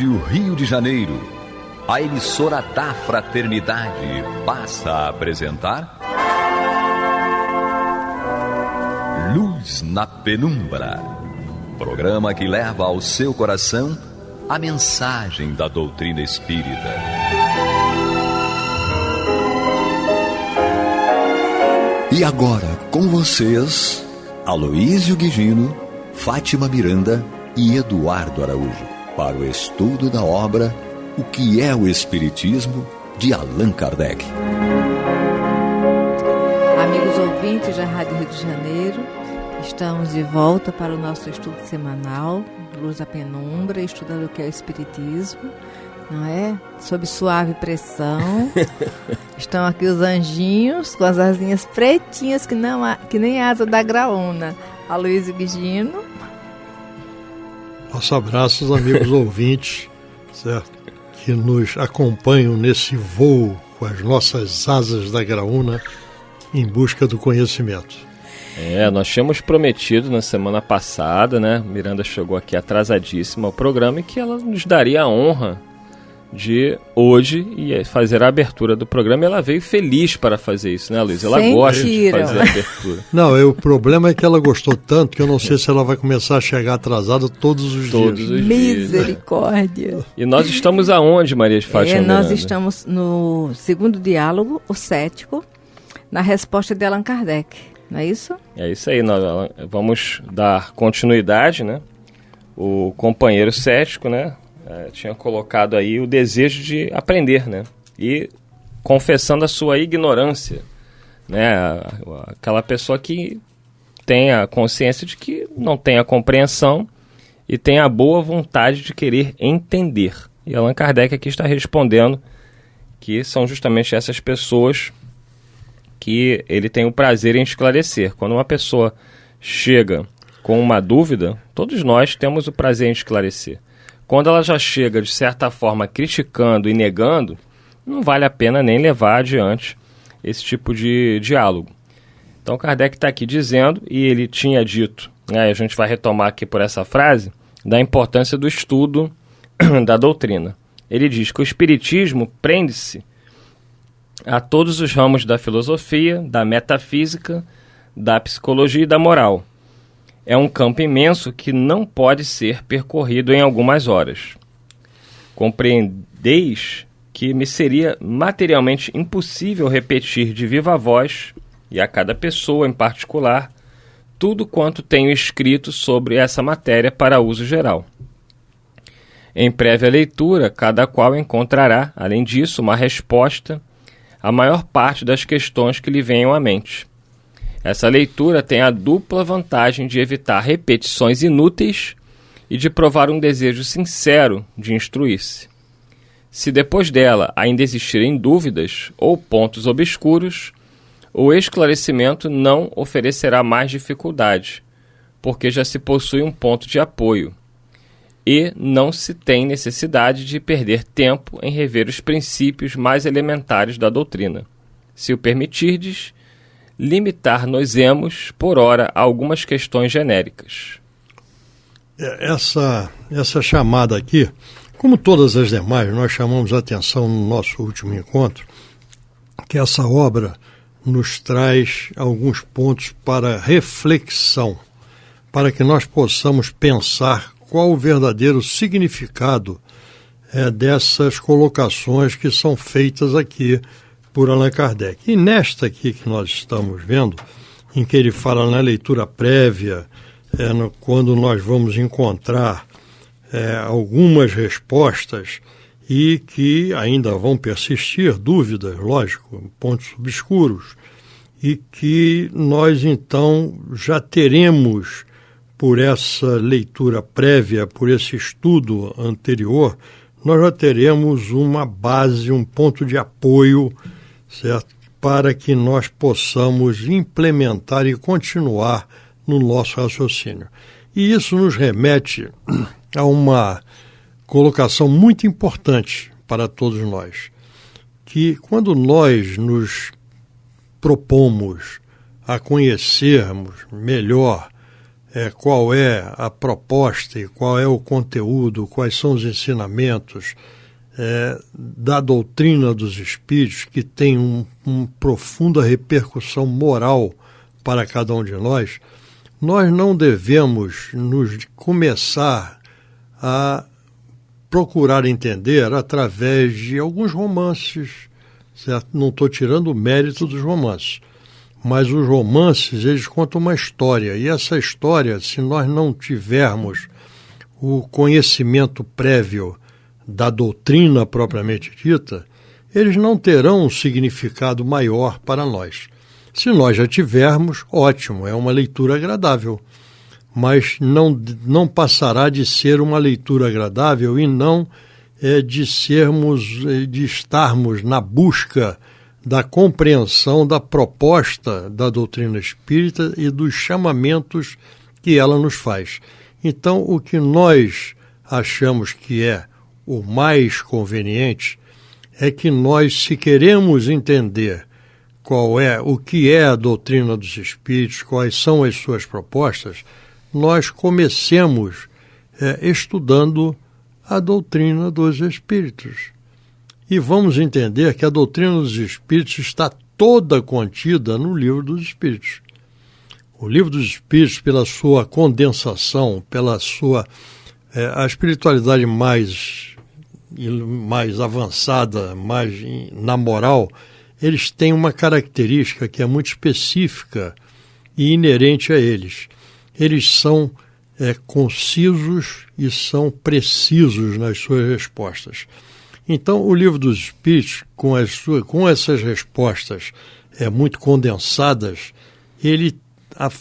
Rádio Rio de Janeiro, a emissora da Fraternidade, passa a apresentar Luz na Penumbra, programa que leva ao seu coração a mensagem da doutrina espírita. E agora, com vocês, Aloísio Guigino, Fátima Miranda e Eduardo Araújo, para o estudo da obra O que é o Espiritismo, de Allan Kardec. Amigos ouvintes da Rádio Rio de Janeiro, estamos de volta para o nosso estudo semanal, Luz na Penumbra, estudando o que é o Espiritismo, não é? Sob suave pressão. Estão aqui os anjinhos com as asinhas pretinhas que nem a asa da graúna. Aloísio Guigino. Nossos abraços, amigos ouvintes, certo? Que nos acompanham nesse voo com as nossas asas da graúna em busca do conhecimento. Nós tínhamos prometido na semana passada, né? Miranda chegou aqui atrasadíssima ao programa e que ela nos daria a honra de hoje e fazer a abertura do programa. Ela veio feliz para fazer isso, né, Luiz? Ela gosta de fazer a abertura. Não, o problema é que ela gostou tanto que eu não sei se ela vai começar a chegar atrasada todos os dias. Misericórdia. E nós estamos aonde, Maria de Fátima Miranda? Nós estamos no segundo diálogo, o cético, na resposta de Allan Kardec, não é isso? É isso aí, nós vamos dar continuidade, né? O companheiro cético, né? Tinha colocado aí o desejo de aprender, né? E confessando a sua ignorância, né? Aquela pessoa que tem a consciência de que não tem a compreensão e tem a boa vontade de querer entender. E Allan Kardec aqui está respondendo que são justamente essas pessoas que ele tem o prazer em esclarecer. Quando uma pessoa chega com uma dúvida, todos nós temos o prazer em esclarecer. Quando ela já chega, de certa forma, criticando e negando, não vale a pena nem levar adiante esse tipo de diálogo. Então, Kardec está aqui dizendo, e ele tinha dito, né, a gente vai retomar aqui por essa frase, da importância do estudo da doutrina. Ele diz que o Espiritismo prende-se a todos os ramos da filosofia, da metafísica, da psicologia e da moral. É um campo imenso que não pode ser percorrido em algumas horas. Compreendeis que me seria materialmente impossível repetir de viva voz, e a cada pessoa em particular, tudo quanto tenho escrito sobre essa matéria para uso geral. Em prévia leitura, cada qual encontrará, além disso, uma resposta à maior parte das questões que lhe venham à mente. Essa leitura tem a dupla vantagem de evitar repetições inúteis e de provar um desejo sincero de instruir-se. Se depois dela ainda existirem dúvidas ou pontos obscuros, o esclarecimento não oferecerá mais dificuldade, porque já se possui um ponto de apoio, e não se tem necessidade de perder tempo em rever os princípios mais elementares da doutrina. Se o permitirdes, limitar-nos-emos, por ora, a algumas questões genéricas. Essa chamada aqui, como todas as demais, nós chamamos a atenção no nosso último encontro, que essa obra nos traz alguns pontos para reflexão, para que nós possamos pensar qual o verdadeiro significado dessas colocações que são feitas aqui por Allan Kardec. E nesta aqui que nós estamos vendo, em que ele fala na leitura prévia, quando nós vamos encontrar algumas respostas e que ainda vão persistir dúvidas, lógico, pontos obscuros, e que nós então já teremos, por essa leitura prévia, por esse estudo anterior, nós já teremos uma base, um ponto de apoio, certo? Para que nós possamos implementar e continuar no nosso raciocínio. E isso nos remete a uma colocação muito importante para todos nós, que quando nós nos propomos a conhecermos melhor qual é a proposta e qual é o conteúdo, quais são os ensinamentos da doutrina dos espíritos, que tem uma profunda repercussão moral para cada um de nós, nós não devemos nos começar a procurar entender através de alguns romances, certo? Não estou tirando o mérito dos romances, mas os romances, eles contam uma história, e essa história, se nós não tivermos o conhecimento prévio da doutrina propriamente dita, eles não terão um significado maior para nós. Se nós já tivermos, ótimo, é uma leitura agradável, mas não passará de ser uma leitura agradável e não de estarmos na busca da compreensão da proposta da doutrina espírita e dos chamamentos que ela nos faz. Então, o que nós achamos que é o mais conveniente é que nós, se queremos entender o que é a doutrina dos espíritos, quais são as suas propostas, nós comecemos estudando a doutrina dos espíritos. E vamos entender que a doutrina dos espíritos está toda contida no Livro dos Espíritos. O Livro dos Espíritos, pela sua condensação, pela sua a espiritualidade mais avançada, mais na moral, eles têm uma característica que é muito específica e inerente a eles. Eles são concisos e são precisos nas suas respostas. Então, o Livro dos Espíritos, com essas respostas muito condensadas, ele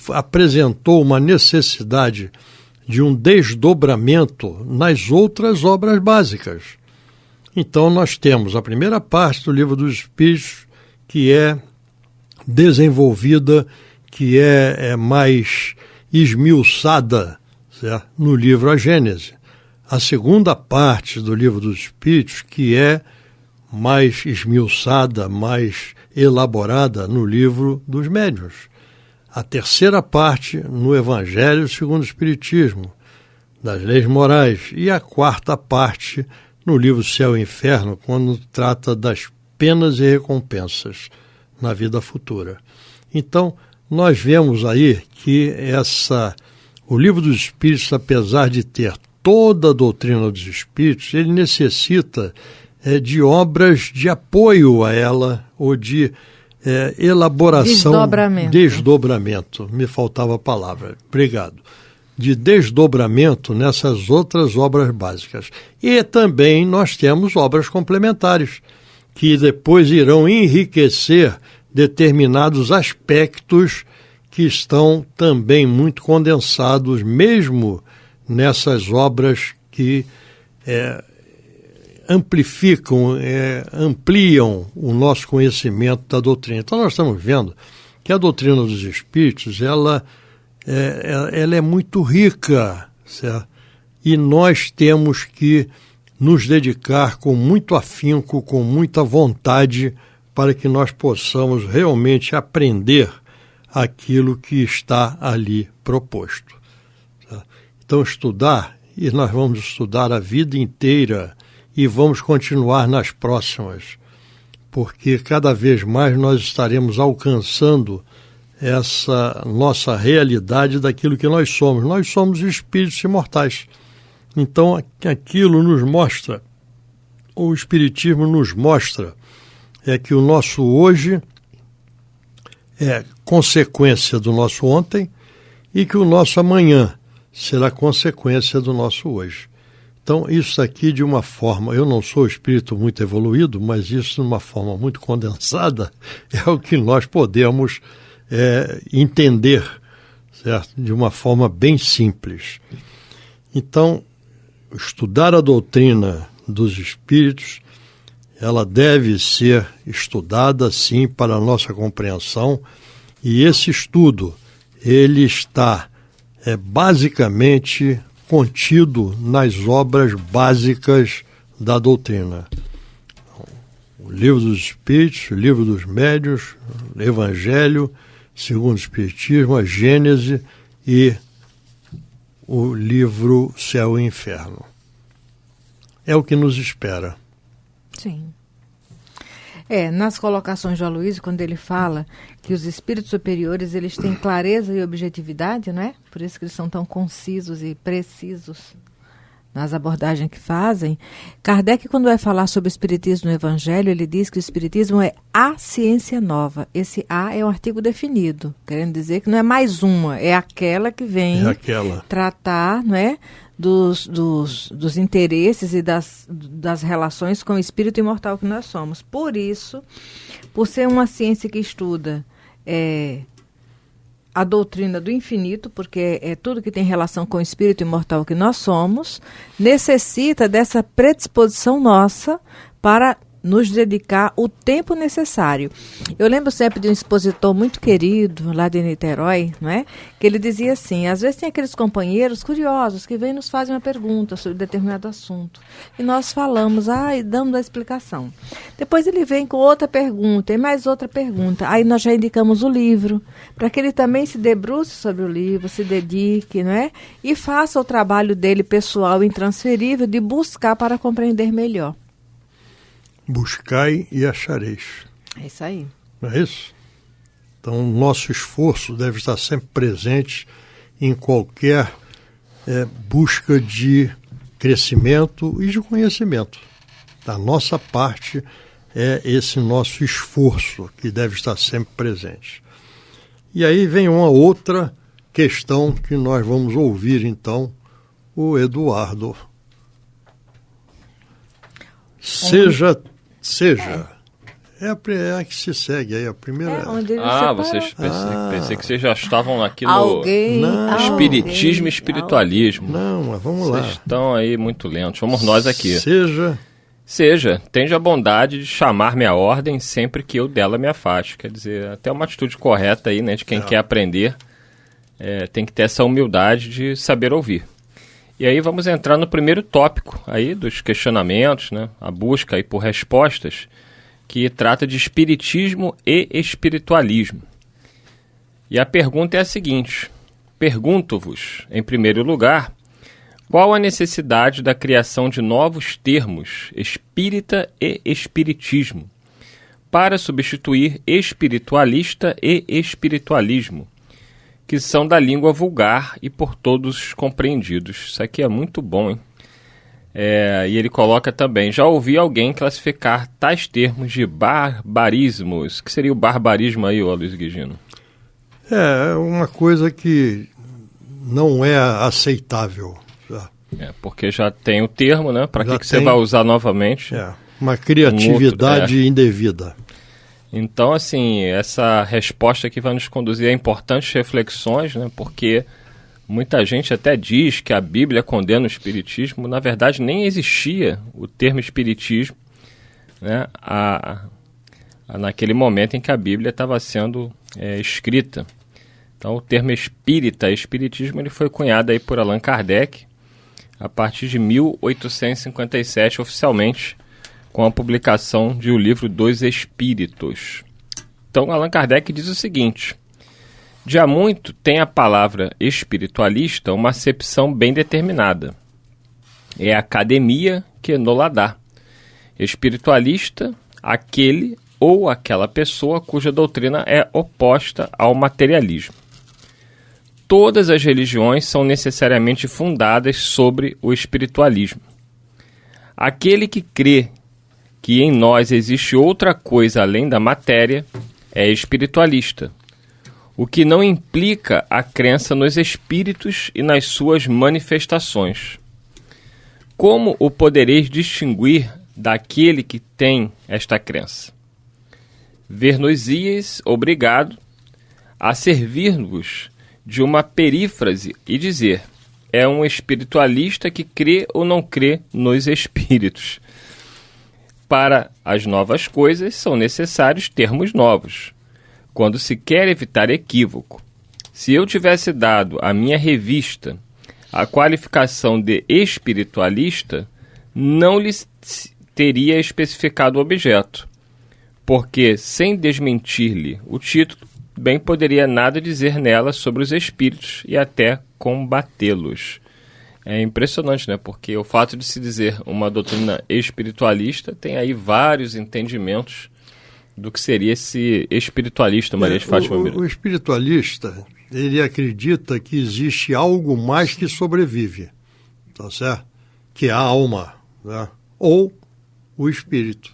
apresentou uma necessidade de um desdobramento nas outras obras básicas. Então, nós temos a primeira parte do Livro dos Espíritos, que é desenvolvida, que é mais esmiuçada, certo? No livro A Gênese. A segunda parte do Livro dos Espíritos, que é mais esmiuçada, mais elaborada no Livro dos Médiuns. A terceira parte no Evangelho segundo o Espiritismo, das leis morais. E a quarta parte no livro Céu e Inferno, quando trata das penas e recompensas na vida futura. Então, nós vemos aí que o Livro dos Espíritos, apesar de ter toda a doutrina dos espíritos, ele necessita de obras de apoio a ela, ou de elaboração... Desdobramento. Me faltava a palavra. Obrigado. De desdobramento nessas outras obras básicas. E também nós temos obras complementares, que depois irão enriquecer determinados aspectos que estão também muito condensados, mesmo nessas obras que ampliam o nosso conhecimento da doutrina. Então, nós estamos vendo que a doutrina dos espíritos, ela é muito rica, certo? E nós temos que nos dedicar com muito afinco, com muita vontade, para que nós possamos realmente aprender aquilo que está ali proposto. Tá? Então, estudar, e nós vamos estudar a vida inteira e vamos continuar nas próximas, porque cada vez mais nós estaremos alcançando essa nossa realidade daquilo que nós somos. Nós somos espíritos imortais. Então, aquilo nos mostra, o Espiritismo nos mostra, que o nosso hoje é consequência do nosso ontem e que o nosso amanhã será consequência do nosso hoje. Então, isso aqui de uma forma, eu não sou espírito muito evoluído, mas isso de uma forma muito condensada é o que nós podemos entender, certo? De uma forma bem simples. Então, estudar a doutrina dos espíritos, ela deve ser estudada, sim, para a nossa compreensão, e esse estudo, ele está basicamente contido nas obras básicas da doutrina. O Livro dos Espíritos, o Livro dos Médiuns, o Evangelho segundo o Espiritismo, a Gênese e o livro Céu e Inferno. É o que nos espera. Sim. Nas colocações de Aloysio, quando ele fala que os espíritos superiores, eles têm clareza e objetividade, não é? Por isso que eles são tão concisos e precisos nas abordagens que fazem. Kardec, quando vai falar sobre o espiritismo no Evangelho, ele diz que o espiritismo é a ciência nova. Esse A é um artigo definido, querendo dizer que não é mais uma, é aquela que vem tratar, não é, dos interesses e das relações com o espírito imortal que nós somos. Por isso, por ser uma ciência que estuda a doutrina do infinito, porque é tudo que tem relação com o espírito imortal que nós somos, necessita dessa predisposição nossa para nos dedicar o tempo necessário. Eu lembro sempre de um expositor muito querido, lá de Niterói, não é? Que ele dizia assim, às vezes tem aqueles companheiros curiosos que vêm e nos fazem uma pergunta sobre determinado assunto. E nós falamos, e damos a explicação. Depois ele vem com outra pergunta, e mais outra pergunta. Aí nós já indicamos o livro, para que ele também se debruce sobre o livro, se dedique, não é? E faça o trabalho dele pessoal intransferível de buscar para compreender melhor. Buscai e achareis. É isso aí. Não é isso? Então, o nosso esforço deve estar sempre presente em qualquer busca de crescimento e de conhecimento. Da nossa parte, é esse nosso esforço que deve estar sempre presente. E aí vem uma outra questão que nós vamos ouvir, então, o Eduardo. Seja. É a que se segue aí, a primeira. Pensei que vocês já estavam aqui no espiritismo e espiritualismo. Não, mas vamos lá. Vocês estão aí muito lentos. Vamos nós aqui. Seja, tenha a bondade de chamar-me à ordem sempre que eu dela me afaste. Quer dizer, até uma atitude correta aí, né, de quem quer aprender. Tem que ter essa humildade de saber ouvir. E aí vamos entrar no primeiro tópico aí dos questionamentos, né? A busca aí por respostas, que trata de espiritismo e espiritualismo. E a pergunta é a seguinte: pergunto-vos, em primeiro lugar, qual a necessidade da criação de novos termos espírita e espiritismo para substituir espiritualista e espiritualismo, que são da língua vulgar e por todos compreendidos. Isso aqui é muito bom, hein? E ele coloca também, já ouvi alguém classificar tais termos de barbarismos. O que seria o barbarismo aí, Aloysio Guigino? É uma coisa que não é aceitável. Porque já tem o termo, né? Para que você vai usar novamente? Uma criatividade indevida. Então, assim, essa resposta aqui vai nos conduzir a importantes reflexões, né? Porque muita gente até diz que a Bíblia condena o espiritismo. Na verdade, nem existia o termo espiritismo, né? Naquele momento em que a Bíblia estava sendo escrita. Então, o termo espiritismo, ele foi cunhado aí por Allan Kardec a partir de 1857, oficialmente, com a publicação de O Livro dos Espíritos. Então, Allan Kardec diz o seguinte: de há muito tem a palavra espiritualista uma acepção bem determinada. É a academia que nola dá. Espiritualista, aquele ou aquela pessoa cuja doutrina é oposta ao materialismo. Todas as religiões são necessariamente fundadas sobre o espiritualismo. Aquele que crê que em nós existe outra coisa além da matéria é espiritualista, o que não implica a crença nos espíritos e nas suas manifestações. Como o podereis distinguir daquele que tem esta crença? Ver-nos-ias obrigado a servir-vos de uma perífrase e dizer: é um espiritualista que crê ou não crê nos espíritos. Para as novas coisas são necessários termos novos, quando se quer evitar equívoco. Se eu tivesse dado à minha revista a qualificação de espiritualista, não lhe teria especificado o objeto, porque, sem desmentir-lhe o título, bem poderia nada dizer nela sobre os espíritos e até combatê-los. É impressionante, né? Porque o fato de se dizer uma doutrina espiritualista tem aí vários entendimentos do que seria esse espiritualista, Maria de Fátima Miranda. O espiritualista, ele acredita que existe algo mais que sobrevive, tá certo? Que é a alma, né? Ou o espírito.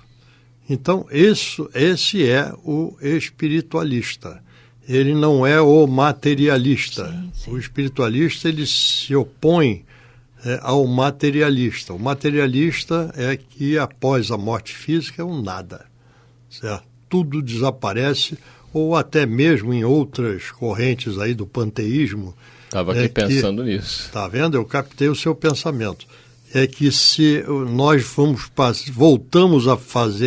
Então, esse é o espiritualista. Ele não é o materialista. Sim. O espiritualista, ele se opõe ao materialista. O materialista é que após a morte física é um nada, certo? Tudo desaparece, ou até mesmo em outras correntes aí do panteísmo. Estava aqui pensando nisso. Está vendo? Eu captei o seu pensamento. É que se nós voltamos a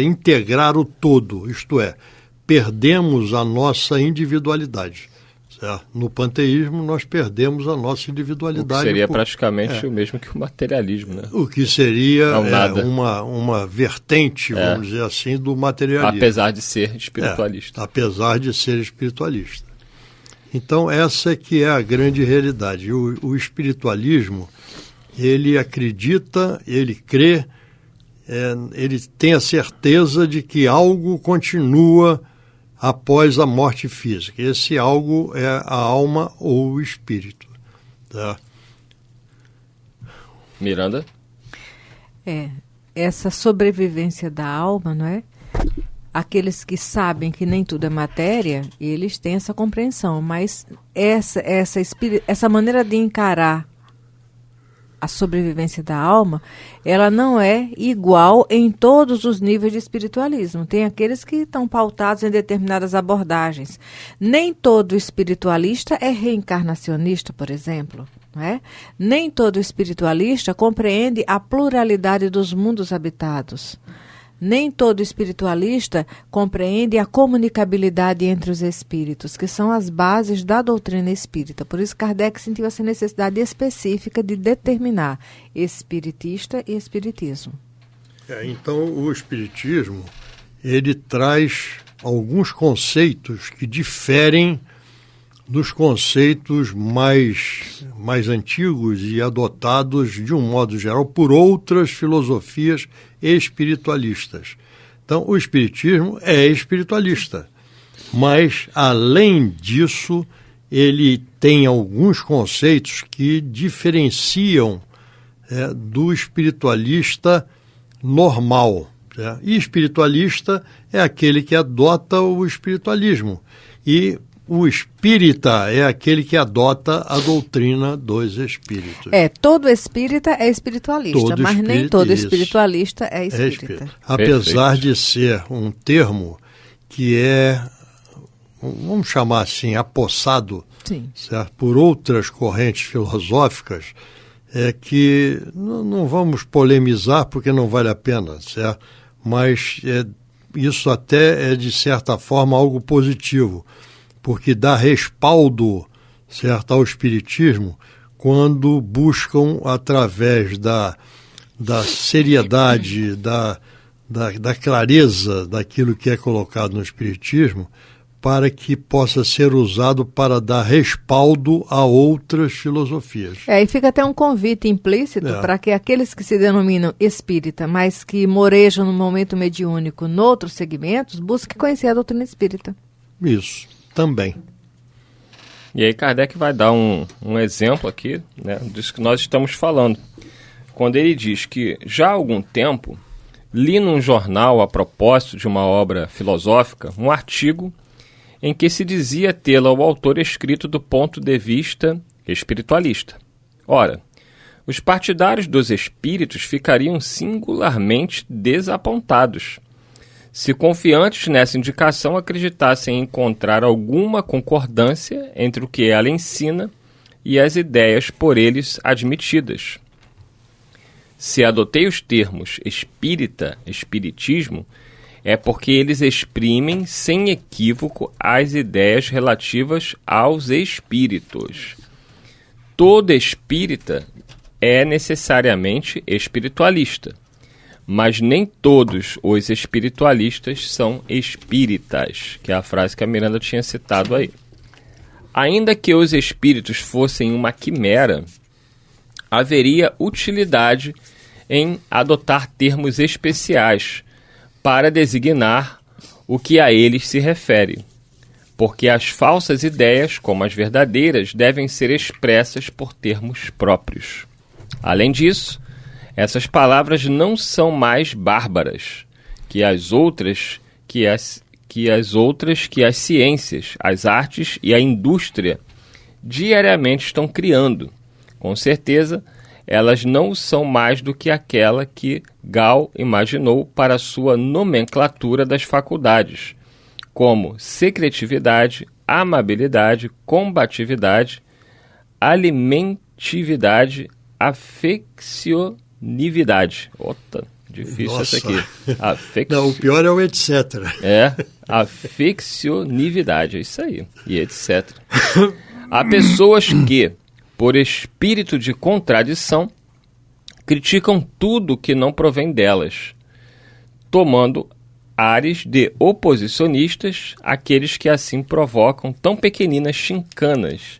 integrar o todo, isto é, perdemos a nossa individualidade. Certo? No panteísmo, nós perdemos a nossa individualidade. O que seria praticamente o mesmo que o materialismo, né? O que seria uma vertente, vamos dizer assim, do materialismo. Apesar de ser espiritualista. Apesar de ser espiritualista. Então, essa é que é a grande realidade. O espiritualismo, ele acredita, ele crê, ele tem a certeza de que algo continua após a morte física. Esse algo é a alma ou o espírito. Tá? Miranda? Essa sobrevivência da alma, não é? Aqueles que sabem que nem tudo é matéria, eles têm essa compreensão, mas essa maneira de encarar a sobrevivência da alma, ela não é igual em todos os níveis de espiritualismo. Tem aqueles que estão pautados em determinadas abordagens. Nem todo espiritualista é reencarnacionista, por exemplo. Não é? Nem todo espiritualista compreende a pluralidade dos mundos habitados. Nem todo espiritualista compreende a comunicabilidade entre os espíritos, que são as bases da doutrina espírita. Por isso, Kardec sentiu essa necessidade específica de determinar espiritista e espiritismo. Então, o espiritismo, ele traz alguns conceitos que diferem dos conceitos mais antigos e adotados, de um modo geral, por outras filosofias espiritualistas. Então, o espiritismo é espiritualista, mas, além disso, ele tem alguns conceitos que diferenciam do espiritualista normal. E espiritualista é aquele que adota o espiritualismo. E o espírita é aquele que adota a doutrina dos espíritos. Todo espírita é espiritualista, mas nem todo espiritualista é espírita. Apesar de ser um termo que vamos chamar assim, apossado, certo? Por outras correntes filosóficas, que não vamos polemizar porque não vale a pena, certo? Mas isso até é, de certa forma, algo positivo, porque dá respaldo, certo, ao espiritismo quando buscam, através da seriedade, da clareza daquilo que é colocado no espiritismo, para que possa ser usado para dar respaldo a outras filosofias. E fica até um convite implícito para que aqueles que se denominam espírita, mas que morejam no momento mediúnico em outros segmentos, busquem conhecer a doutrina espírita. Isso. Também. E aí Kardec vai dar um exemplo aqui, né, disso que nós estamos falando. Quando ele diz que já há algum tempo li num jornal, a propósito de uma obra filosófica, um artigo em que se dizia tê-la o autor escrito do ponto de vista espiritualista. Ora, os partidários dos espíritos ficariam singularmente desapontados se, confiantes nessa indicação, acreditassem encontrar alguma concordância entre o que ela ensina e as ideias por eles admitidas. Se adotei os termos espírita, espiritismo, é porque eles exprimem sem equívoco as ideias relativas aos espíritos. Todo espírita é necessariamente espiritualista, mas nem todos os espiritualistas são espíritas, que é a frase que a Miranda tinha citado aí. Ainda que os espíritos fossem uma quimera, haveria utilidade em adotar termos especiais para designar o que a eles se refere, porque as falsas ideias, como as verdadeiras, devem ser expressas por termos próprios. Além disso, essas palavras não são mais bárbaras que as outras que as ciências, as artes e a indústria diariamente estão criando. Com certeza, elas não são mais do que aquela que Gall imaginou para sua nomenclatura das faculdades, como secretividade, amabilidade, combatividade, alimentividade, afeccionividade. Ota, difícil Nossa. essa aqui. Não, o pior é o etc. É, afeccionividade, é isso aí, e etc. Há pessoas que, por espírito de contradição, criticam tudo que não provém delas, tomando ares de oposicionistas, aqueles que assim provocam tão pequeninas chincanas,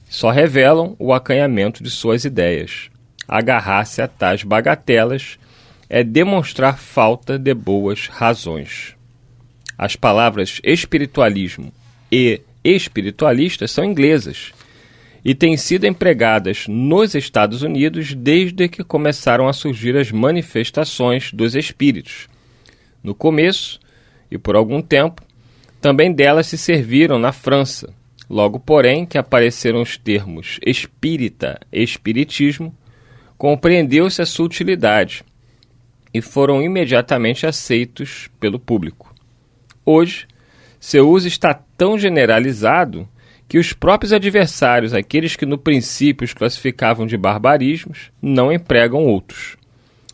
só revelam o acanhamento de suas ideias. Agarrar-se a tais bagatelas é demonstrar falta de boas razões. As palavras espiritualismo e espiritualista são inglesas e têm sido empregadas nos Estados Unidos desde que começaram a surgir as manifestações dos espíritos. No começo, e por algum tempo, também delas se serviram na França. Logo, porém, que apareceram os termos espírita e espiritismo, compreendeu-se a sua utilidade e foram imediatamente aceitos pelo público. Hoje, seu uso está tão generalizado que os próprios adversários, aqueles que no princípio os classificavam de barbarismos, não empregam outros.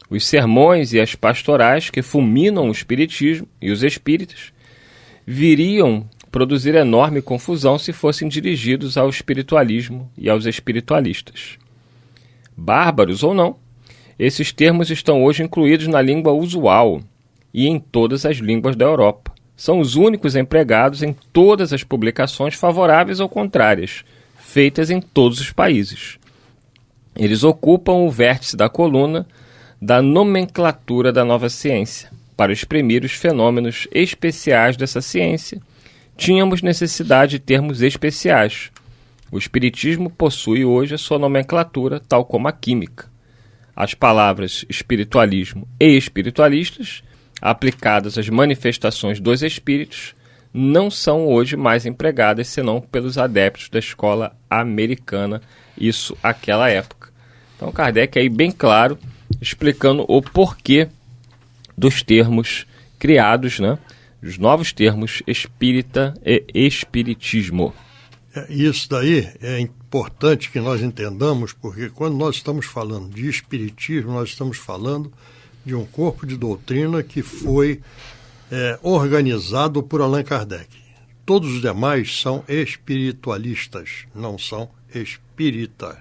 Os sermões e as pastorais que fulminam o espiritismo e os espíritas viriam produzir enorme confusão se fossem dirigidos ao espiritualismo e aos espiritualistas. Bárbaros ou não, esses termos estão hoje incluídos na língua usual e em todas as línguas da Europa. São os únicos empregados em todas as publicações favoráveis ou contrárias, feitas em todos os países. Eles ocupam o vértice da coluna da nomenclatura da nova ciência. Para exprimir os fenômenos especiais dessa ciência, tínhamos necessidade de termos especiais. O espiritismo possui hoje a sua nomenclatura, tal como a química. As palavras espiritualismo e espiritualistas, aplicadas às manifestações dos espíritos, não são hoje mais empregadas senão pelos adeptos da escola americana, isso naquela época. Então Kardec aí bem claro, explicando o porquê dos termos criados, né? Os novos termos espírita e espiritismo. Isso daí é importante que nós entendamos, porque quando nós estamos falando de espiritismo, nós estamos falando de um corpo de doutrina que foi organizado por Allan Kardec. Todos os demais são espiritualistas, não são espíritas.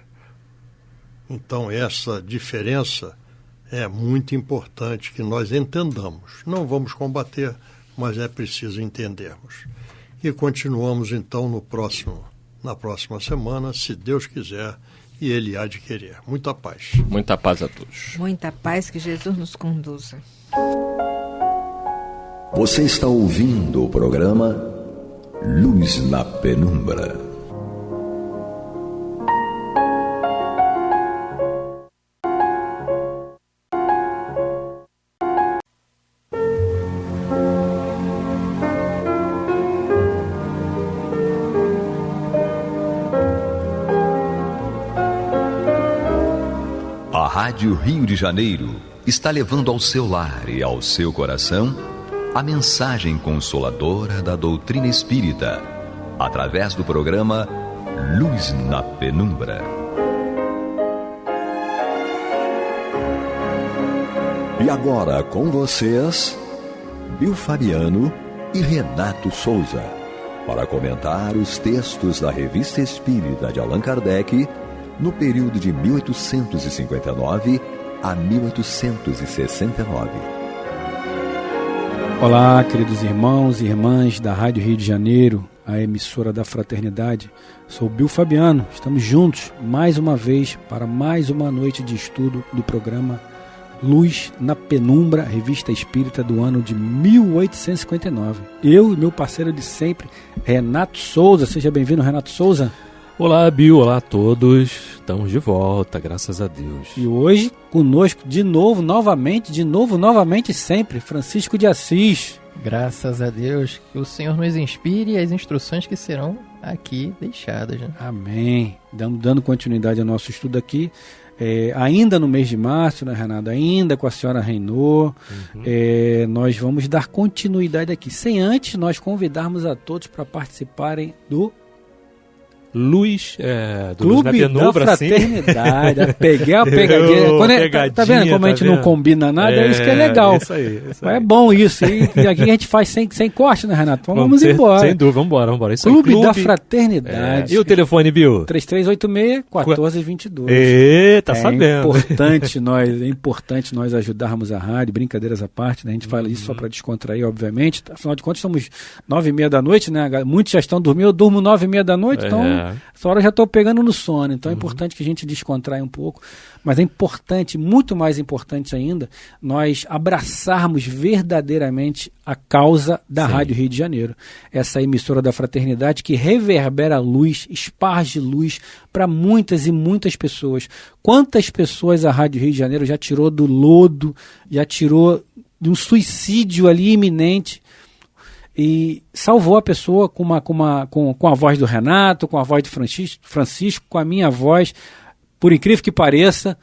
Então essa diferença é muito importante que nós entendamos. Não vamos combater, mas é preciso entendermos. E continuamos então na próxima semana, se Deus quiser, e Ele há de querer. Muita paz. Muita paz a todos. Muita paz, que Jesus nos conduza. Você está ouvindo o programa Luz na Penumbra. A Rádio Rio de Janeiro está levando ao seu lar e ao seu coração a mensagem consoladora da doutrina espírita, através do programa Luz na Penumbra. E agora com vocês, Bill Fabiano e Renato Souza, para comentar os textos da Revista Espírita de Allan Kardec, no período de 1859 a 1869. Olá, queridos irmãos e irmãs da Rádio Rio de Janeiro, a emissora da Fraternidade. Sou Bill Fabiano, estamos juntos mais uma vez para mais uma noite de estudo do programa Luz na Penumbra, revista espírita do ano de 1859. Eu e meu parceiro de sempre, Renato Souza. Seja bem-vindo, Renato Souza. Olá, Bill, olá a todos. Estamos de volta, graças a Deus. E hoje, conosco, de novo, novamente sempre, Francisco de Assis. Graças a Deus, que o Senhor nos inspire as instruções que serão aqui deixadas. Né? Amém. Dando continuidade ao nosso estudo aqui, ainda no mês de março, né, Renato? Ainda com a senhora Reynor, nós vamos dar continuidade aqui, sem antes nós convidarmos a todos para participarem do Luz, do Clube Luz na Penumbra, da Fraternidade. Assim. Peguei a pegadinha. Tá vendo como a gente não combina nada? É isso que é legal. Isso aí. É bom isso. E aqui a gente faz sem corte, né, Renato? Vamos embora. Sem dúvida, vamos embora. Isso Clube da Fraternidade. E o telefone, Bill? 3386-1422. Tá sabendo. É importante nós ajudarmos a rádio, brincadeiras à parte, né? A gente fala isso só para descontrair, obviamente. Afinal de contas, somos 9h30 da noite, né? Muitos já estão dormindo, eu durmo 9h30 da noite, então essa hora eu já estou pegando no sono, então é importante que a gente descontraia um pouco, mas é importante, muito mais importante ainda, nós abraçarmos verdadeiramente a causa da Rádio Rio de Janeiro, essa emissora da Fraternidade que reverbera luz, esparge luz para muitas e muitas pessoas. Quantas pessoas a Rádio Rio de Janeiro já tirou do lodo, já tirou de um suicídio ali iminente, e salvou a pessoa com a voz do Renato, com a voz de Francisco, com a minha voz, por incrível que pareça.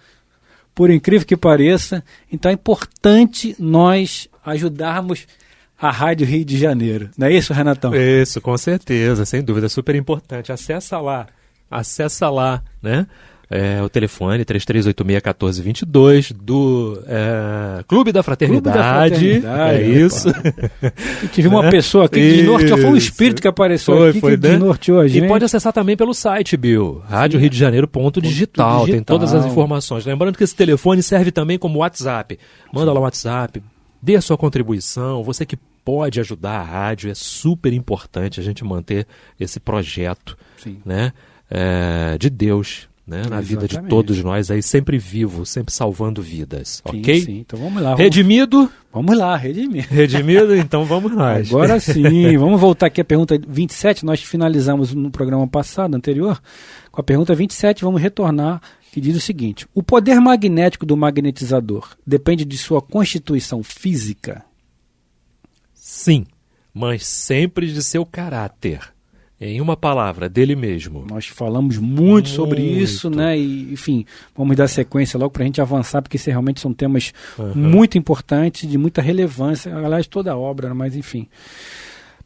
Então é importante nós ajudarmos a Rádio Rio de Janeiro. Não é isso, Renatão? Isso, com certeza, sem dúvida, super importante. Acessa lá, né? O telefone 3386-1422 do Clube da Fraternidade. É isso. Eu tive uma pessoa aqui que desnorteou, foi um espírito que apareceu aqui que desnorteou a gente. E pode acessar também pelo site, Bill, Rádio Rio de Janeiro.digital, tem todas as informações. Lembrando que esse telefone serve também como WhatsApp. Manda lá o WhatsApp, dê a sua contribuição, você que pode ajudar a rádio, é super importante a gente manter esse projeto, né, de Deus, né, na vida de todos nós, aí sempre vivo, sempre salvando vidas, ok? Sim, então vamos lá. Redimido? Vamos lá, redimido. Redimido, então vamos nós. Agora sim, vamos voltar aqui à pergunta 27, nós finalizamos no programa passado, anterior, com a pergunta 27, vamos retornar, que diz o seguinte: o poder magnético do magnetizador depende de sua constituição física? Sim, mas sempre de seu caráter. Em uma palavra, dele mesmo. Nós falamos muito sobre isso, né? E, enfim, vamos dar sequência logo para a gente avançar, porque isso realmente são temas muito importantes, de muita relevância, aliás, toda a obra, mas enfim.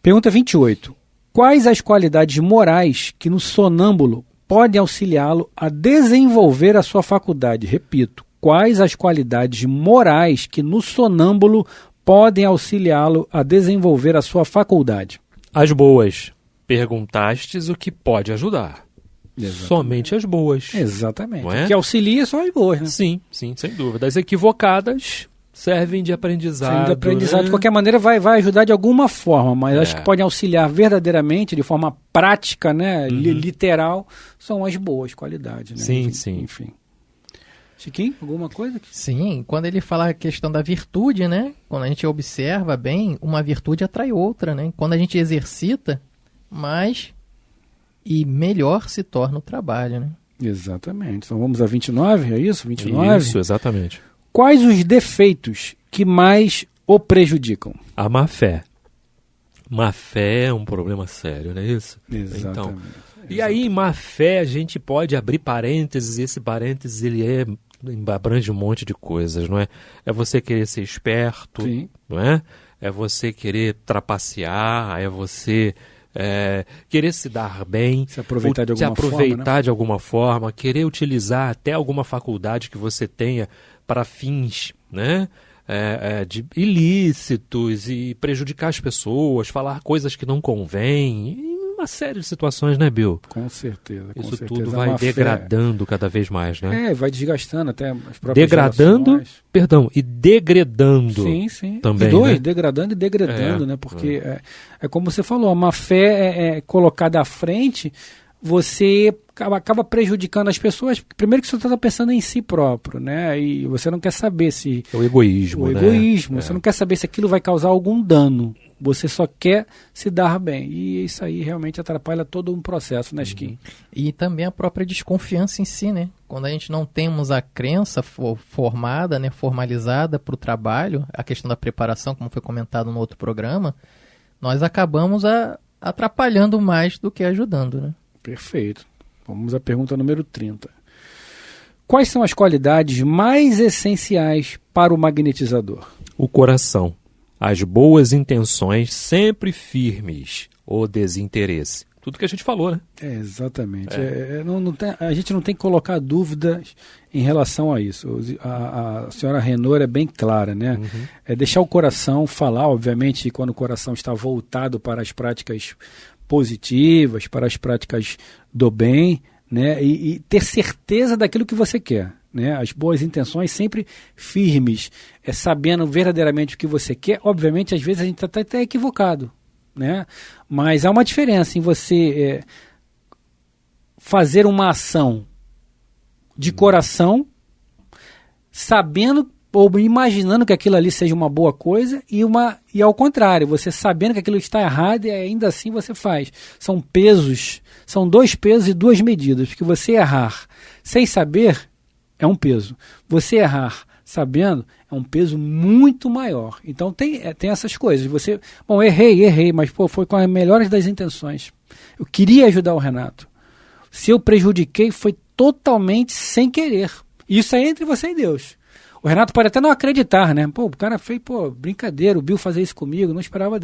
Pergunta 28. Quais as qualidades morais que no sonâmbulo podem auxiliá-lo a desenvolver a sua faculdade? Repito, quais as qualidades morais que no sonâmbulo podem auxiliá-lo a desenvolver a sua faculdade? As boas. Perguntastes o que pode ajudar. Exatamente. Somente as boas. Exatamente. Não é? O que auxilia são as boas, né? Sim, sem dúvida. As equivocadas servem de aprendizado. Servem de aprendizado. Né? De qualquer maneira vai ajudar de alguma forma, mas acho que podem auxiliar verdadeiramente, de forma prática, né? Literal, são as boas qualidades. Né? Sim. Enfim. Chiquinho, alguma coisa? Sim, quando ele fala a questão da virtude, né? Quando a gente observa bem, uma virtude atrai outra, né? Quando a gente exercita, mais e melhor se torna o trabalho, né? Exatamente. Então vamos a 29, é isso? 29? Isso, exatamente. Quais os defeitos que mais o prejudicam? A má fé. Má fé é um problema sério, não é isso? Exatamente. Então, e aí, em má fé, a gente pode abrir parênteses, e esse parênteses ele abrange um monte de coisas, não é? É você querer ser esperto, não é? É você querer trapacear, é você querer se dar bem, se aproveitar de alguma forma, né? De alguma forma, querer utilizar até alguma faculdade que você tenha para fins, né? De ilícitos e prejudicar as pessoas, falar coisas que não convêm, uma série de situações, né, Bill? Com certeza. Isso tudo vai degradando cada vez mais, né? Vai desgastando até as próprias degradando, relações. Perdão, e degradando. Sim. Também, Os dois, né? degradando e degradando, né? Porque é como você falou, a má fé é colocada à frente, você acaba prejudicando as pessoas. Primeiro que você está pensando em si próprio, né? E você não quer saber se... É o egoísmo, né? Você não quer saber se aquilo vai causar algum dano. Você só quer se dar bem. E isso aí realmente atrapalha todo um processo, né, Chiquinho? E também a própria desconfiança em si, né? Quando a gente não temos a crença formada, né, formalizada para o trabalho, a questão da preparação, como foi comentado no outro programa, nós acabamos atrapalhando mais do que ajudando, né? Perfeito. Vamos à pergunta número 30. Quais são as qualidades mais essenciais para o magnetizador? O coração. As boas intenções sempre firmes. O desinteresse. Tudo que a gente falou, né? Exatamente. A gente não tem que colocar dúvidas em relação a isso. A senhora Renor é bem clara, né? É deixar o coração falar, obviamente, quando o coração está voltado para as práticas positivas, para as práticas do bem, né? E ter certeza daquilo que você quer. Né? As boas intenções sempre firmes, sabendo verdadeiramente o que você quer. Obviamente, às vezes a gente está até equivocado, né? Mas há uma diferença em você fazer uma ação de coração, sabendo ou imaginando que aquilo ali seja uma boa coisa, e ao contrário, você sabendo que aquilo está errado e ainda assim você faz. São pesos, são 2 pesos e 2 medidas, porque você errar sem saber é um peso. Você errar sabendo é um peso muito maior. Então tem essas coisas. Você, errei, mas foi com as melhores das intenções. Eu queria ajudar o Renato. Se eu prejudiquei, foi totalmente sem querer. Isso é entre você e Deus. O Renato pode até não acreditar, né? O cara fez, brincadeira, o Bill fazer isso comigo, não esperava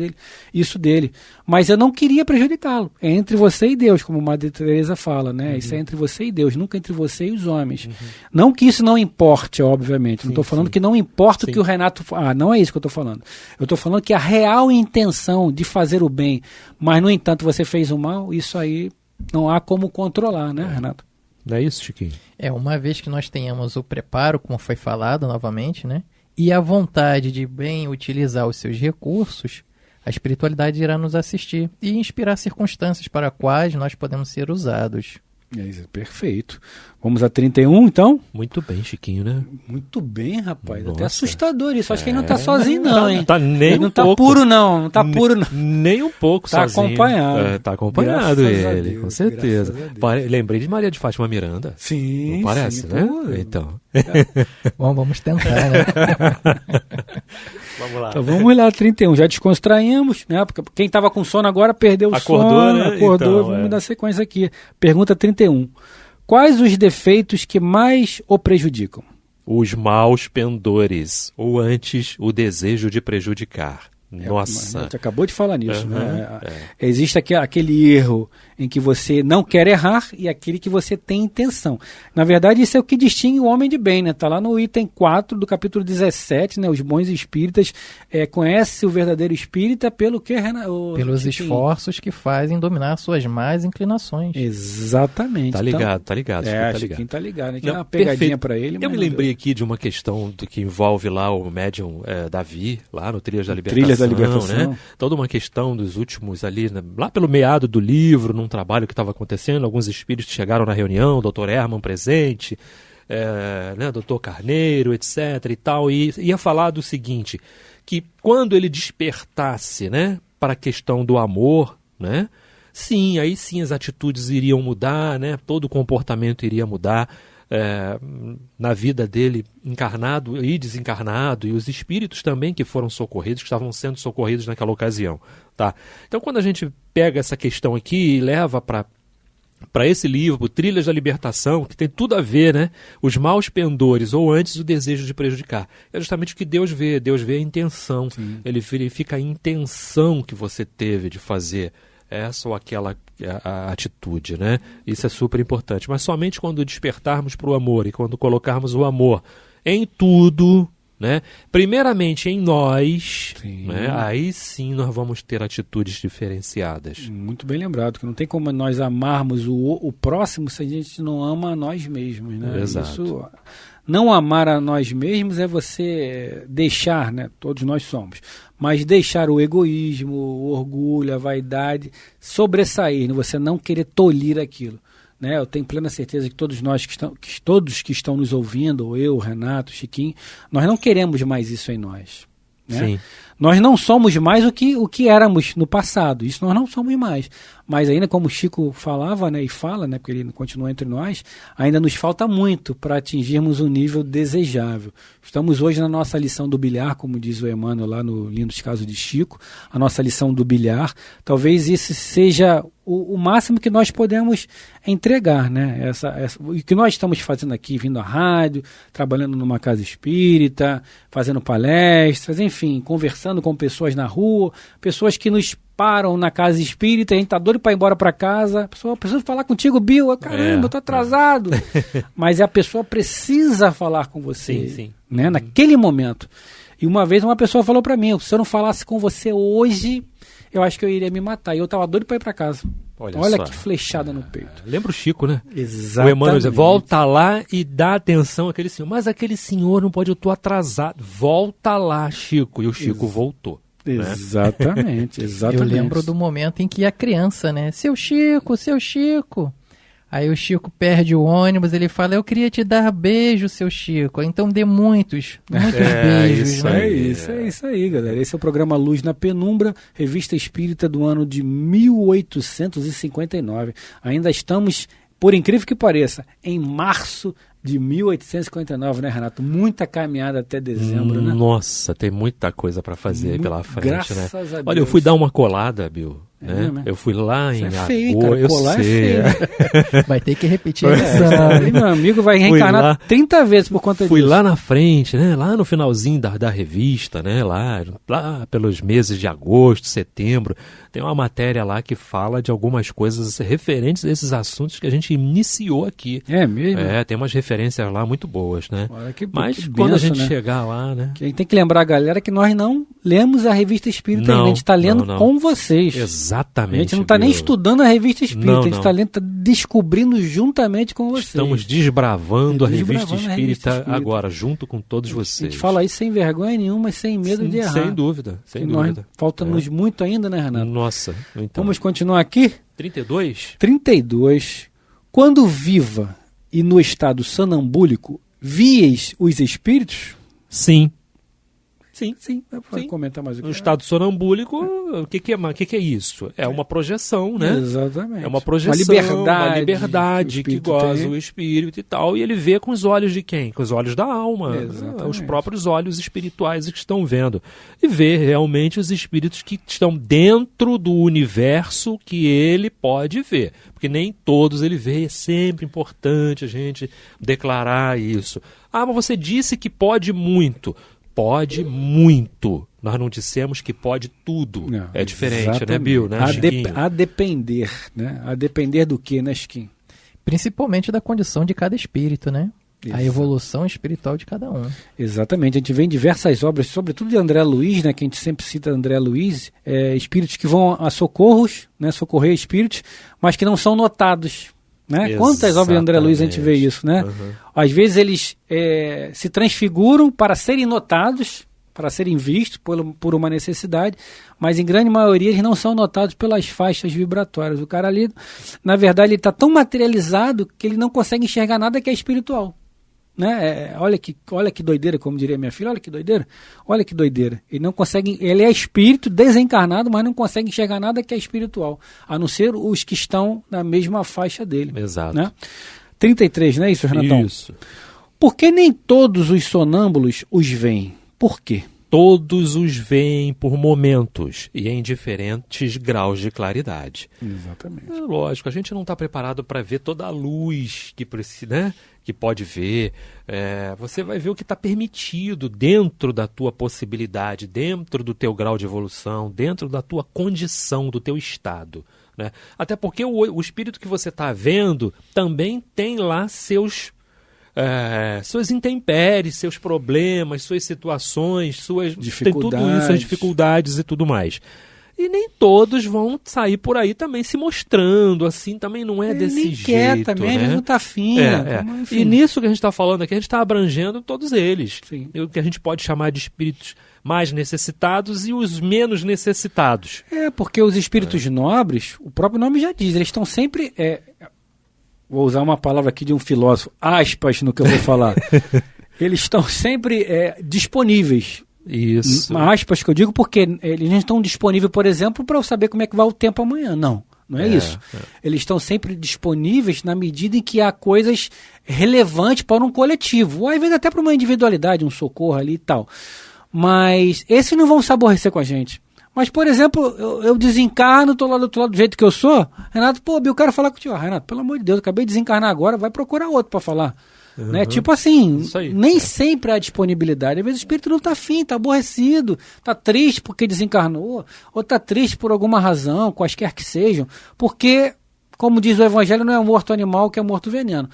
isso dele. Mas eu não queria prejudicá-lo. É entre você e Deus, como a Madre Teresa fala, né? Isso é entre você e Deus, nunca entre você e os homens. Não que isso não importe, obviamente. Não estou falando que não importa o que o Renato... não é isso que eu estou falando. Eu estou falando que a real intenção de fazer o bem, mas, no entanto, você fez o mal, isso aí não há como controlar, né, Renato? Não é isso, Chiquinho? Uma vez que nós tenhamos o preparo, como foi falado novamente, né? E a vontade de bem utilizar os seus recursos, a espiritualidade irá nos assistir e inspirar circunstâncias para as quais nós podemos ser usados. Perfeito. Vamos a 31, então? Muito bem, Chiquinho, né? Muito bem, rapaz. Nossa. Até assustador isso. Acho que ele não tá sozinho, não, hein? Nem não um tá pouco. Puro, não. Não tá puro, não. Nem um pouco tá sozinho. Acompanhado. Tá acompanhado Graças ele, Deus, com certeza. Lembrei de Maria de Fátima Miranda. Sim. Não parece, sim, né? Pô. Então. Bom, vamos tentar, né? Vamos lá. Então vamos lá, 31. Já descontraímos, né? Porque quem tava com sono agora perdeu o sono. Né? Acordou, então, vamos dar sequência aqui. Pergunta 31. Quais os defeitos que mais o prejudicam? Os maus pendores, ou antes, o desejo de prejudicar. Nossa. A gente acabou de falar nisso, né? Existe aquele erro em que você não quer errar e aquele que você tem intenção. Na verdade, isso é o que distingue o homem de bem, né? Está lá no item 4 do capítulo 17, né? Os bons espíritas conhecem o verdadeiro espírita pelo que... Pelos esforços que fazem dominar suas más inclinações. Exatamente. Tá ligado, tá ligado. Chiquinho tá ligado. Né? Que é uma pegadinha para ele. Eu me lembrei aqui de uma questão que envolve lá o médium Davi, lá no Trilhas da Libertação. Né? Toda uma questão dos últimos ali, né? Lá pelo meado do livro, num trabalho que estava acontecendo, alguns espíritos chegaram na reunião, o Dr. Herman presente, né? Dr. Carneiro, etc. e tal, e ia falar do seguinte, que quando ele despertasse, né, para a questão do amor, né, aí sim as atitudes iriam mudar, né, todo o comportamento iria mudar, na vida dele, encarnado e desencarnado, e os espíritos também que foram socorridos, que estavam sendo socorridos naquela ocasião. Tá? Então, quando a gente pega essa questão aqui e leva para esse livro, Trilhas da Libertação, que tem tudo a ver, né? Os maus pendores, ou antes o desejo de prejudicar. É justamente o que Deus vê a intenção. Sim. Ele verifica a intenção que você teve de fazer essa ou aquela a atitude, né? Isso é super importante. Mas somente quando despertarmos para o amor e quando colocarmos o amor em tudo, né? Primeiramente em nós, Sim. né? Aí sim nós vamos ter atitudes diferenciadas. Muito bem lembrado, que não tem como nós amarmos o próximo se a gente não ama a nós mesmos, né? Exato. Isso, não amar a nós mesmos é você deixar, né? Todos nós somos, mas deixar o egoísmo, o orgulho, a vaidade sobressair, né? Você não querer tolir aquilo. Né? Eu tenho plena certeza que todos nós todos que estão nos ouvindo, eu, Renato, Chiquinho, nós não queremos mais isso em nós. Né? Sim. Nós não somos mais o que éramos no passado, isso nós não somos mais. Mas ainda, como o Chico falava, né, e fala, né, porque ele continua entre nós, ainda nos falta muito para atingirmos um nível desejável. Estamos hoje na nossa lição do bilhar, como diz o Emmanuel lá no Lindos Casos de Chico, a nossa lição do bilhar. Talvez isso seja o máximo que nós podemos entregar, né? O que nós estamos fazendo aqui, vindo à rádio, trabalhando numa casa espírita, fazendo palestras, enfim, conversando com pessoas na rua, pessoas que nos param na casa espírita, a gente tá doido para ir embora para casa, a pessoa precisa falar contigo, Bill, caramba, eu tô atrasado. Mas a pessoa precisa falar com você, sim. Né? Naquele momento. E uma vez uma pessoa falou para mim, se eu não falasse com você hoje, eu acho que eu iria me matar. E eu tava doido para ir para casa. Olha que flechada no peito. Lembra o Chico, né? Exatamente. O Emmanuel diz, volta lá e dá atenção àquele senhor. Mas aquele senhor não pode, eu tô atrasado. Volta lá, Chico. E o Chico voltou. Exatamente, exatamente. Eu lembro do momento em que a criança, né? Seu Chico. Aí o Chico perde o ônibus, ele fala, eu queria te dar beijo, seu Chico. Então dê muitos beijos. Isso, né? É isso aí, galera. Esse é o programa Luz na Penumbra, revista espírita do ano de 1859. Ainda estamos, por incrível que pareça, em março de 1859, né, Renato? Muita caminhada até dezembro, né? Nossa, tem muita coisa para fazer aí pela frente, graças né? a Deus. Olha, eu fui dar uma colada, Bill. Né? Né? Eu fui lá em feio, agosto, cara. eu Colar sei. é feio. Vai ter que repetir a lição. Aí, meu amigo vai reencarnar 30 vezes por conta Fui disso. lá na frente, né? Lá no finalzinho da revista, né? Lá pelos meses de agosto, setembro, tem uma matéria lá que fala de algumas coisas referentes a esses assuntos que a gente iniciou aqui. É mesmo? Tem umas referências lá muito boas, né? Olha, Mas que quando a benção, gente né? chegar lá, né? Que a gente tem que lembrar, galera, que nós não lemos a revista espírita Não, ainda. A gente está lendo não. com vocês. Exatamente. A gente não está nem Bill. estudando a revista espírita, Não, a gente está lendo, tá descobrindo juntamente com vocês. Estamos desbravando a Desbravando revista a revista espírita espírita. agora, junto com todos A vocês. gente fala isso sem vergonha nenhuma, sem medo de errar. Sem dúvida, sem E dúvida. Falta-nos muito ainda, né, Renato? Nossa, então. Vamos continuar aqui? 32? 32. Quando viva e no estado sonambúlico, vieis os espíritos? Sim. Sim. Sim, pode comentar mais o que No estado sonambúlico, o que é isso? É uma projeção, né? Exatamente. É uma projeção, uma liberdade que goza o espírito e tal, e ele vê com os olhos de quem? Com os olhos da alma, os próprios olhos espirituais que estão vendo. E vê realmente os espíritos que estão dentro do universo que ele pode ver. Porque nem todos ele vê, é sempre importante a gente declarar isso. Ah, mas você disse que pode muito. Pode muito. Nós não dissemos que pode tudo. Não, é diferente, exatamente. Né, Bill? Né, a depender, né? A depender do que, né, Chiquinho? Principalmente da condição de cada espírito, né? Isso. A evolução espiritual de cada um. Exatamente. A gente vê em diversas obras, sobretudo de André Luiz, né? Que a gente sempre cita André Luiz, espíritos que vão a socorros, né? Socorrer espíritos, mas que não são notados. Né? Quantas obras de André Luiz a gente vê isso, né? Uhum. Às vezes eles se transfiguram para serem notados, para serem vistos por uma necessidade, mas em grande maioria eles não são notados pelas faixas vibratórias. O cara ali, na verdade, ele está tão materializado que ele não consegue enxergar nada que é espiritual. Né? Olha que doideira, como diria minha filha, olha que doideira. Ele não consegue, ele é espírito desencarnado, mas não consegue enxergar nada que é espiritual, a não ser os que estão na mesma faixa dele. Exato. Né? 33, não é isso, Renatão? Isso. Por que nem todos os sonâmbulos os veem? Por quê? Todos os veem por momentos e em diferentes graus de claridade. Exatamente. Lógico, a gente não está preparado para ver toda a luz que precisa, né? Que pode ver. Você vai ver o que está permitido dentro da tua possibilidade, dentro do teu grau de evolução, dentro da tua condição, do teu estado. Né? Até porque o espírito que você está vendo também tem lá seus suas intempéries, seus problemas, suas situações, suas dificuldades. Tem tudo isso, as dificuldades e tudo mais. E nem todos vão sair por aí também se mostrando, assim, também não é desse jeito. Quer também, né? Ele não tá afim. E nisso que a gente está falando aqui, a gente está abrangendo todos eles. Sim. O que a gente pode chamar de espíritos mais necessitados e os menos necessitados. Porque os espíritos nobres, o próprio nome já diz, eles estão sempre... vou usar uma palavra aqui de um filósofo, aspas no que eu vou falar. Eles estão sempre disponíveis. Isso. Aspas que eu digo porque eles não estão disponíveis, por exemplo, para eu saber como é que vai o tempo amanhã. Não é isso. Eles estão sempre disponíveis na medida em que há coisas relevantes para um coletivo. Ou às vezes até para uma individualidade, um socorro ali e tal. Mas esses não vão se aborrecer com a gente. Mas, por exemplo, eu desencarno, estou lá do outro lado do jeito que eu sou. Renato, eu quero falar contigo. Renato, pelo amor de Deus, acabei de desencarnar agora, vai procurar outro para falar. Né? Tipo assim, nem sempre há disponibilidade. Às vezes o espírito não está afim, está aborrecido, está triste porque desencarnou, ou está triste por alguma razão, quaisquer que sejam, porque, como diz o Evangelho, não é morto animal que é morto veneno.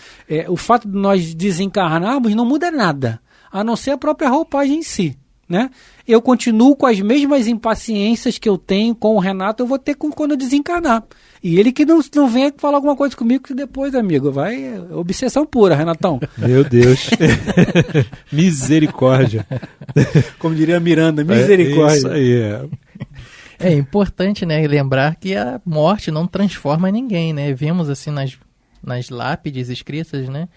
O fato de nós desencarnarmos não muda nada, a não ser a própria roupagem em si. Né? Eu continuo com as mesmas impaciências que eu tenho com o Renato, eu vou ter quando eu desencarnar. E ele que não venha falar alguma coisa comigo, que depois, amigo, vai obsessão pura, Renatão. Meu Deus. Misericórdia. Como diria Miranda, misericórdia. Isso aí. É importante, né, lembrar que a morte não transforma ninguém, né? Vemos assim nas lápides escritas, né?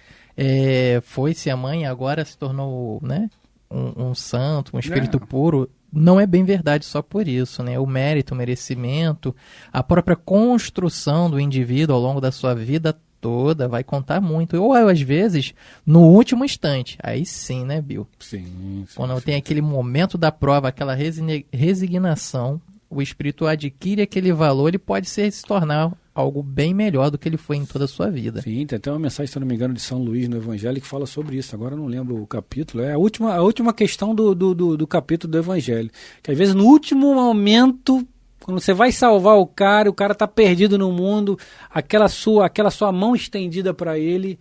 Foi-se a mãe, agora se tornou, né, um santo, um espírito puro. Não é bem verdade só por isso, né? O mérito, o merecimento, a própria construção do indivíduo ao longo da sua vida toda vai contar muito. Ou, às vezes, no último instante. Aí sim, né, Bill? Sim. Quando tem aquele momento da prova, aquela resignação, o espírito adquire aquele valor, ele pode se tornar algo bem melhor do que ele foi em toda a sua vida. Sim, tem até uma mensagem, se não me engano, de São Luís no Evangelho que fala sobre isso. Agora eu não lembro o capítulo. É a última questão do capítulo do Evangelho. Que às vezes no último momento, quando você vai salvar o cara está perdido no mundo, aquela sua mão estendida para ele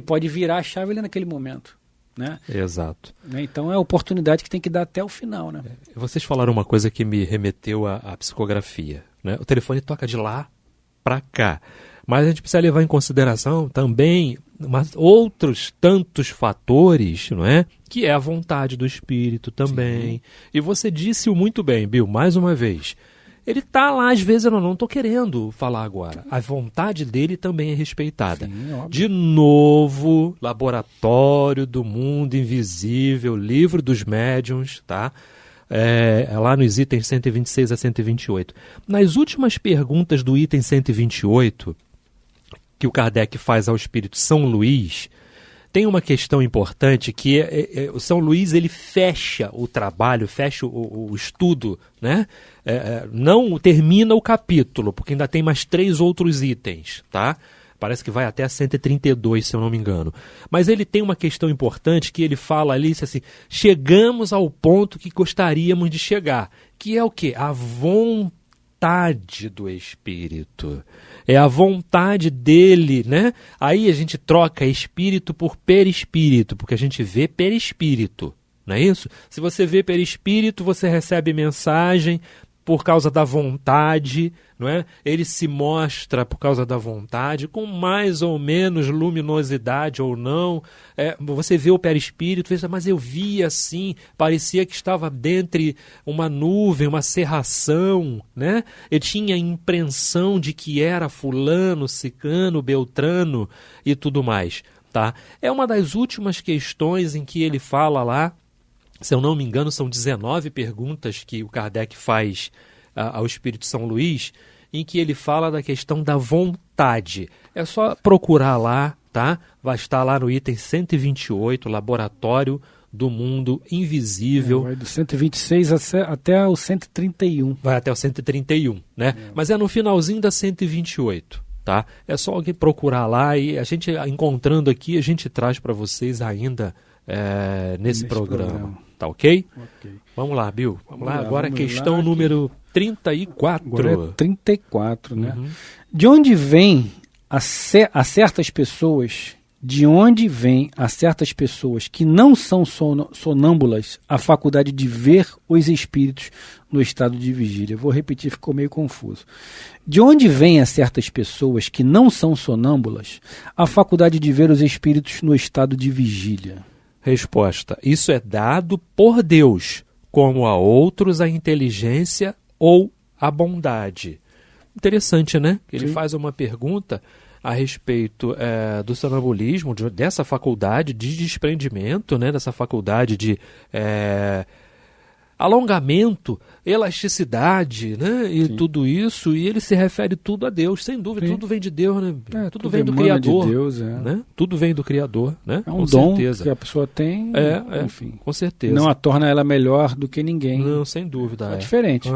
pode virar a chave ali naquele momento. Né? Exato. Então é a oportunidade que tem que dar até o final. Né? Vocês falaram uma coisa que me remeteu à psicografia. Né? O telefone toca de lá para cá. Mas a gente precisa levar em consideração também outros tantos fatores, não é? Que é a vontade do espírito também. Sim. E você disse-o muito bem, Bill, mais uma vez. Ele está lá, às vezes eu não estou querendo falar agora. A vontade dele também é respeitada. Sim, óbvio. De novo, Laboratório do Mundo Invisível, Livro dos Médiuns, tá? Lá nos itens 126 a 128. Nas últimas perguntas do item 128, que o Kardec faz ao Espírito São Luís, tem uma questão importante que o São Luís ele fecha o trabalho, fecha o estudo, né? Não termina o capítulo, porque ainda tem mais 3 outros itens, tá? Parece que vai até a 132, se eu não me engano. Mas ele tem uma questão importante que ele fala ali, assim, chegamos ao ponto que gostaríamos de chegar, que é o quê? A vontade do espírito. É a vontade dele, né? Aí a gente troca espírito por perispírito, porque a gente vê perispírito, não é isso? Se você vê perispírito, você recebe mensagem por causa da vontade, não é? Ele se mostra por causa da vontade, com mais ou menos luminosidade ou não. Você vê o perispírito, mas eu vi assim, parecia que estava dentre uma nuvem, uma cerração, né? Eu tinha a impressão de que era fulano, ciclano, beltrano e tudo mais, tá? É uma das últimas questões em que ele fala lá. Se eu não me engano, são 19 perguntas que o Kardec faz ao Espírito São Luís, em que ele fala da questão da vontade. É só procurar lá, tá? Vai estar lá no item 128, Laboratório do Mundo Invisível. Vai do 126 até o 131. Vai até o 131, né? Mas é no finalzinho da 128. Tá? É só alguém procurar lá e a gente, encontrando aqui, a gente traz para vocês ainda nesse programa. Tá ok? Vamos lá, Bill. Vamos lá. Agora a questão número 34. Agora é 34, né? De onde vem a certas pessoas de onde vem a certas pessoas que não são sonâmbulas a faculdade de ver os espíritos no estado de vigília? Vou repetir, ficou meio confuso. De onde vem a certas pessoas que não são sonâmbulas a faculdade de ver os espíritos no estado de vigília? Resposta: isso é dado por Deus, como a outros a inteligência ou a bondade. Interessante, né? Ele faz uma pergunta a respeito do sonambulismo, dessa faculdade de desprendimento, né? Dessa faculdade de alongamento, elasticidade, né? E tudo isso, e ele se refere tudo a Deus, sem dúvida. Tudo vem de Deus, né? Tudo vem do Criador, de Deus, né? Tudo vem do Criador, né? É um dom que a pessoa tem, enfim, com certeza. Não a torna ela melhor do que ninguém. Não, sem dúvida. É diferente.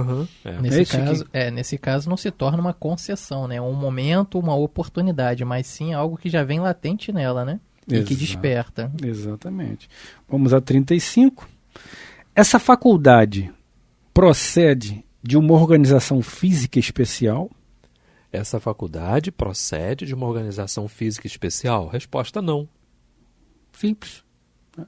Nesse caso não se torna uma concessão, né? É um momento, uma oportunidade, mas sim algo que já vem latente nela, né? E que desperta. Exatamente. Vamos a 35. Essa faculdade procede de uma organização física especial? Essa faculdade procede de uma organização física especial? Resposta: não. Simples.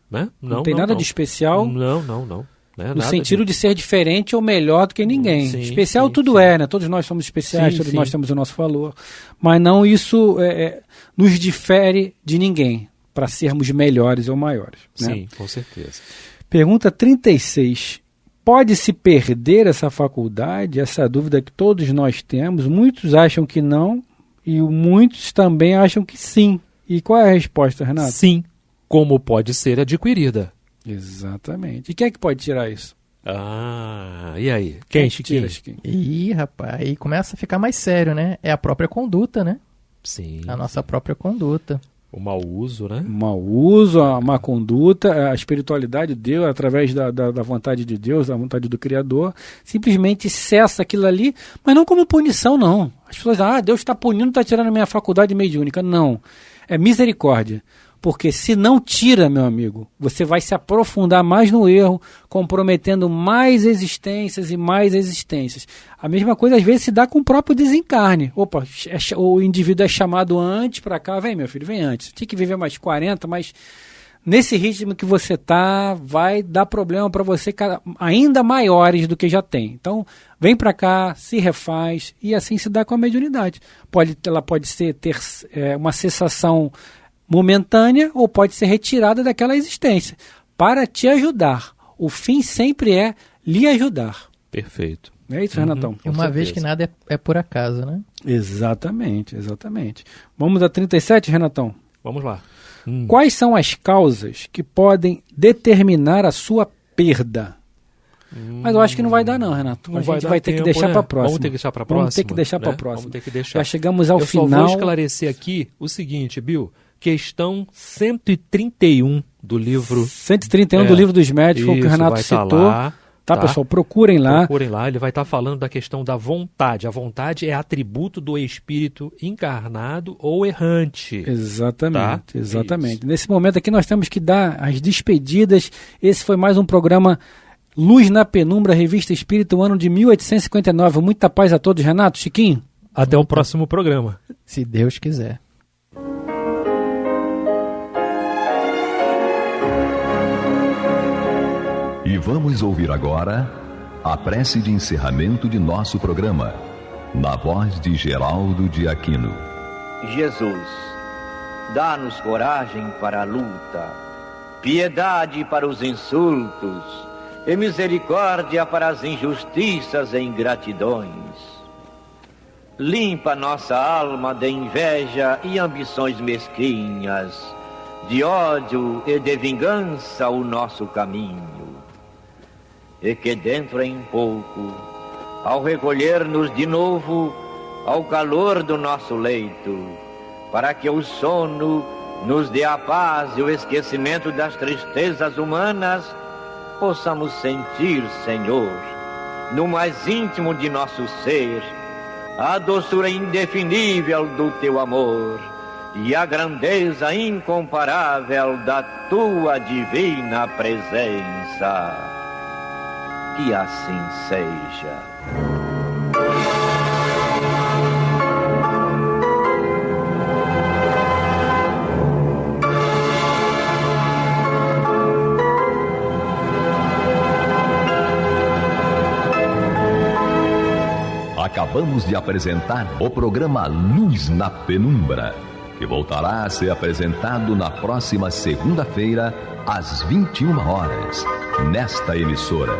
Né? Não tem nada de especial. Não. No sentido de ser diferente ou melhor do que ninguém. Sim, especial sim, tudo é, né? Todos nós somos especiais, todos nós temos o nosso valor. Mas não isso nos difere de ninguém para sermos melhores ou maiores. Né? Sim, com certeza. Pergunta 36. Pode-se perder essa faculdade? Essa dúvida que todos nós temos. Muitos acham que não e muitos também acham que sim. E qual é a resposta, Renato? Sim, como pode ser adquirida. Exatamente. E quem é que pode tirar isso? E aí? Quem tira? Ih, rapaz, aí começa a ficar mais sério, né? É a própria conduta, né? Sim. A nossa própria conduta. O mau uso, né? O mau uso, a má conduta, a espiritualidade de Deus, através da vontade de Deus, da vontade do Criador, simplesmente cessa aquilo ali, mas não como punição, não. As pessoas dizem, Deus está punindo, está tirando a minha faculdade mediúnica. Não, é misericórdia. Porque se não tira, meu amigo, você vai se aprofundar mais no erro, comprometendo mais existências e mais existências. A mesma coisa às vezes se dá com o próprio desencarne. Opa, o indivíduo é chamado antes para cá, vem meu filho, vem antes. Você tinha que viver mais 40, mas nesse ritmo que você tá, vai dar problema para você ainda maiores do que já tem. Então, vem para cá, se refaz e assim se dá com a mediunidade. Ela pode ter uma cessação momentânea ou pode ser retirada daquela existência para te ajudar. O fim sempre é lhe ajudar. Perfeito. É isso, Renatão? Uma vez que nada é por acaso, né? Exatamente. Vamos a 37, Renatão? Vamos lá. Quais são as causas que podem determinar a sua perda? Mas eu acho que não vai dar não, Renato. A gente vai ter que deixar para a próxima. Vamos ter que deixar para a próxima. Vamos ter que deixar para a próxima. Vamos ter que deixar. Já chegamos ao final. Eu só vou esclarecer aqui o seguinte, Bill. Questão 131 do livro... 131 do livro dos médios, foi o que o Renato citou. Lá, tá, pessoal? Procurem lá. Procurem lá, ele vai estar falando da questão da vontade. A vontade é atributo do espírito encarnado ou errante. Exatamente, exatamente. Nesse momento aqui nós temos que dar as despedidas. Esse foi mais um programa Luz na Penumbra, Revista Espírita, o ano de 1859. Muita paz a todos, Renato, Chiquinho. Até o próximo programa. Se Deus quiser. E vamos ouvir agora a prece de encerramento de nosso programa, na voz de Geraldo de Aquino. Jesus, dá-nos coragem para a luta, piedade para os insultos e misericórdia para as injustiças e ingratidões. Limpa nossa alma de inveja e ambições mesquinhas, de ódio e de vingança o nosso caminho. E que dentro em pouco, ao recolher-nos de novo ao calor do nosso leito, para que o sono nos dê a paz e o esquecimento das tristezas humanas, possamos sentir, Senhor, no mais íntimo de nosso ser, a doçura indefinível do Teu amor e a grandeza incomparável da Tua divina presença. Que assim seja. acabamos de apresentar o programa Luz na Penumbra, que voltará a ser apresentado na próxima segunda-feira, às 21 horas, nesta emissora.